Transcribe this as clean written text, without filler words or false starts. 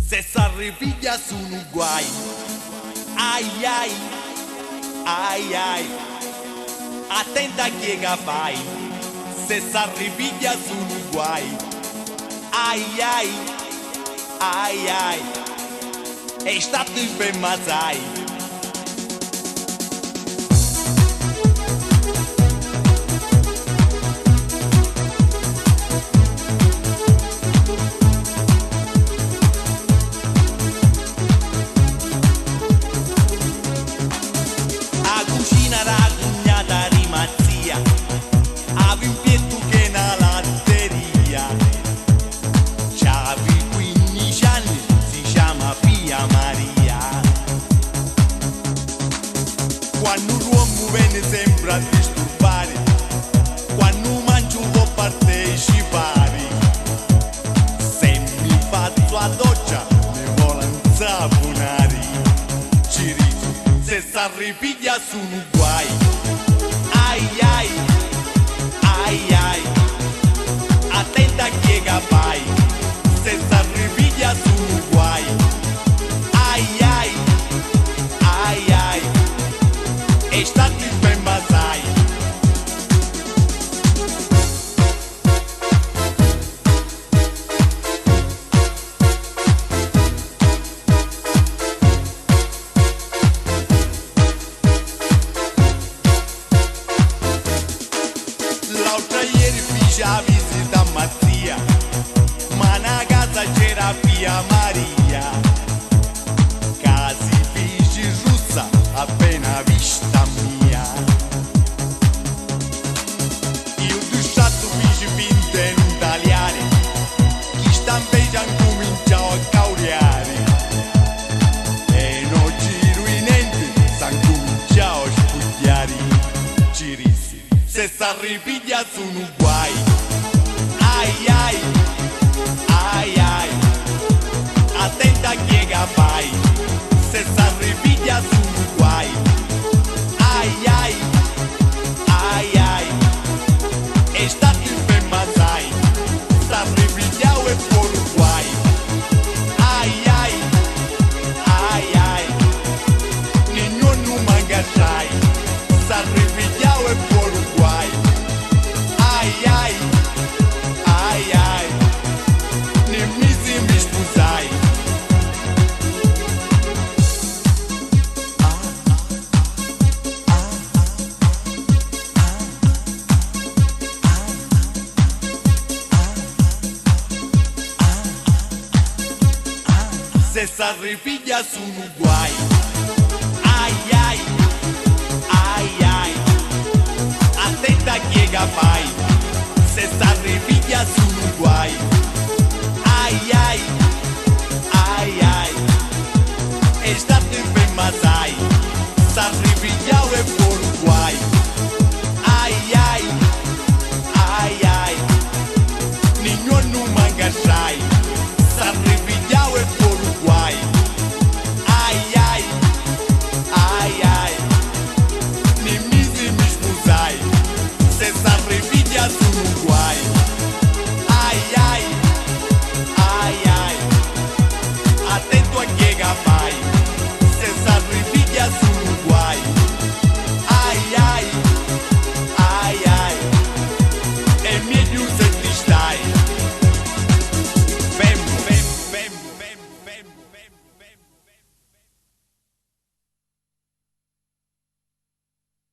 Se s'arripiglia sono guai. Ai ai, ai ai, attenta che fai. Se s'arripiglia sono guai. Ai ai, ai ai, è stato il ben mazai. Quando l'uomo viene sempre a disturbare, quando mangio può partecipare, se mi faccio a doccia mi vogliono saponare. Ci dico, se s'arripiglia sono guai. Ai ai, ai ai, attenta che fai. Se s'arripiglia sono guai. Ai ai, ai ai, è stato il ben mazai. L'altra ieri fece la visita a Mattia, ma na casa c'era via Maria, casi fece russa appena vista mia. Io dusciato fece finta in italiano, chi sta invece cominciò a caureare, e non giro in niente, s'han cominciato a spugliare. Ci rissi, se s'arripiglia sono guai. Ai ai, ai ai, attenta che fai. Se s'arripiglia sono guai. Ai ai, ai ai, è stato il ben mazai. S'arripigliao e fuori guai. Ai ai, ai ai, niño non manca sai. S'arripigliao e fuori guai. Ai ai, ai ai, ne misi mi sposai. Se s'arripiglia sono guai. Ai ai, ai ai, attenta che fai. Se s'arripiglia sono guai. Ai ai,